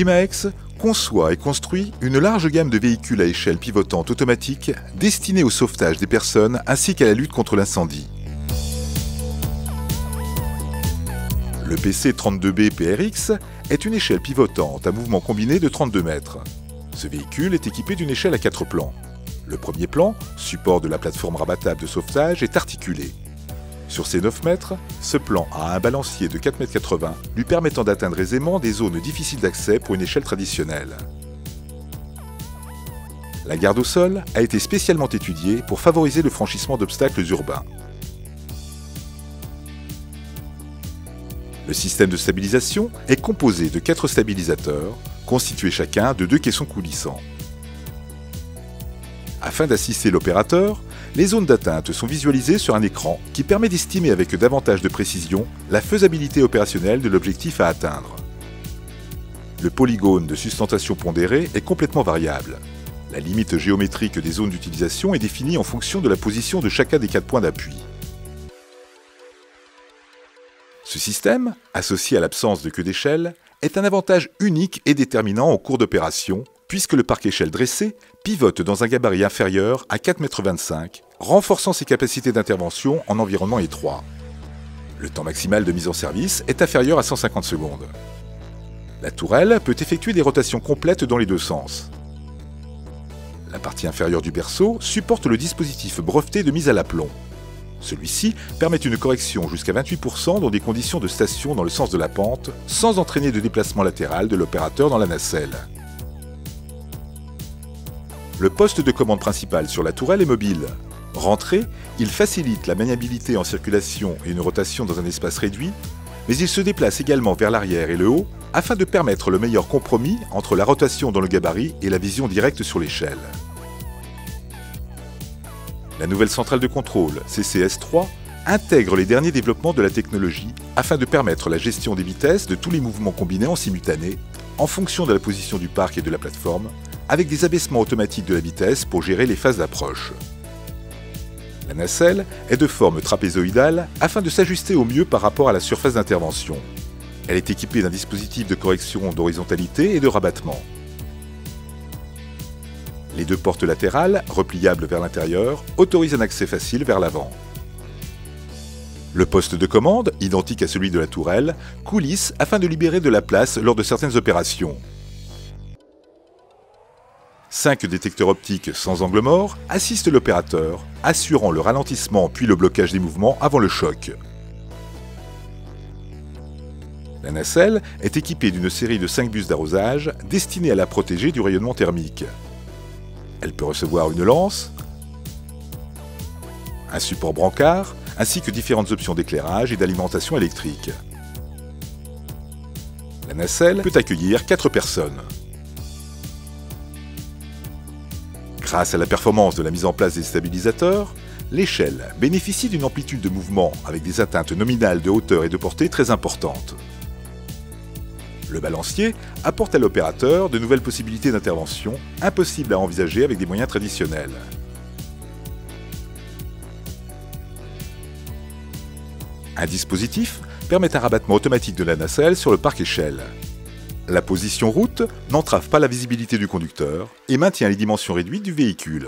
Jimaex conçoit et construit une large gamme de véhicules à échelle pivotante automatique destinés au sauvetage des personnes ainsi qu'à la lutte contre l'incendie. Le PC-32B PRX est une échelle pivotante à mouvement combiné de 32 mètres. Ce véhicule est équipé d'une échelle à 4 plans. Le premier plan, support de la plateforme rabattable de sauvetage, est articulé. Sur ces 9 mètres, ce plan a un balancier de 4,80 m lui permettant d'atteindre aisément des zones difficiles d'accès pour une échelle traditionnelle. La garde au sol a été spécialement étudiée pour favoriser le franchissement d'obstacles urbains. Le système de stabilisation est composé de 4 stabilisateurs, constitués chacun de 2 caissons coulissants. Afin d'assister l'opérateur, les zones d'atteinte sont visualisées sur un écran qui permet d'estimer avec davantage de précision la faisabilité opérationnelle de l'objectif à atteindre. Le polygone de sustentation pondérée est complètement variable. La limite géométrique des zones d'utilisation est définie en fonction de la position de chacun des 4 points d'appui. Ce système, associé à l'absence de queue d'échelle, est un avantage unique et déterminant en cours d'opération, puisque le parc-échelle dressé pivote dans un gabarit inférieur à 4,25 m, renforçant ses capacités d'intervention en environnement étroit. Le temps maximal de mise en service est inférieur à 150 secondes. La tourelle peut effectuer des rotations complètes dans les deux sens. La partie inférieure du berceau supporte le dispositif breveté de mise à l'aplomb. Celui-ci permet une correction jusqu'à 28% dans des conditions de station dans le sens de la pente, sans entraîner de déplacement latéral de l'opérateur dans la nacelle. Le poste de commande principal sur la tourelle est mobile. Rentré, il facilite la maniabilité en circulation et une rotation dans un espace réduit, mais il se déplace également vers l'arrière et le haut afin de permettre le meilleur compromis entre la rotation dans le gabarit et la vision directe sur l'échelle. La nouvelle centrale de contrôle, CCS3, intègre les derniers développements de la technologie afin de permettre la gestion des vitesses de tous les mouvements combinés en simultané, en fonction de la position du parc et de la plateforme, avec des abaissements automatiques de la vitesse pour gérer les phases d'approche. La nacelle est de forme trapézoïdale afin de s'ajuster au mieux par rapport à la surface d'intervention. Elle est équipée d'un dispositif de correction d'horizontalité et de rabattement. Les 2 portes latérales, repliables vers l'intérieur, autorisent un accès facile vers l'avant. Le poste de commande, identique à celui de la tourelle, coulisse afin de libérer de la place lors de certaines opérations. 5 détecteurs optiques sans angle mort assistent l'opérateur, assurant le ralentissement puis le blocage des mouvements avant le choc. La nacelle est équipée d'une série de 5 buses d'arrosage destinées à la protéger du rayonnement thermique. Elle peut recevoir une lance, un support brancard, ainsi que différentes options d'éclairage et d'alimentation électrique. La nacelle peut accueillir 4 personnes. Grâce à la performance de la mise en place des stabilisateurs, l'échelle bénéficie d'une amplitude de mouvement avec des atteintes nominales de hauteur et de portée très importantes. Le balancier apporte à l'opérateur de nouvelles possibilités d'intervention, impossibles à envisager avec des moyens traditionnels. Un dispositif permet un rabattement automatique de la nacelle sur le parc-échelle. La position route n'entrave pas la visibilité du conducteur et maintient les dimensions réduites du véhicule.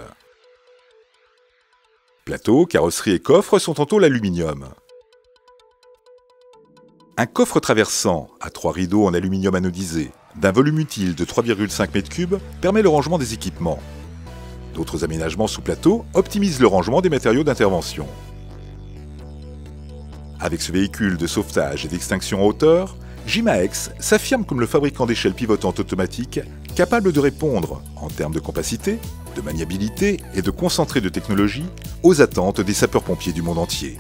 Plateau, carrosserie et coffre sont en tôle aluminium. Un coffre traversant à 3 rideaux en aluminium anodisé, d'un volume utile de 3,5 m3, permet le rangement des équipements. D'autres aménagements sous plateau optimisent le rangement des matériaux d'intervention. Avec ce véhicule de sauvetage et d'extinction en hauteur, Jimaex s'affirme comme le fabricant d'échelles pivotantes automatiques capable de répondre, en termes de capacité, de maniabilité et de concentré de technologie, aux attentes des sapeurs-pompiers du monde entier.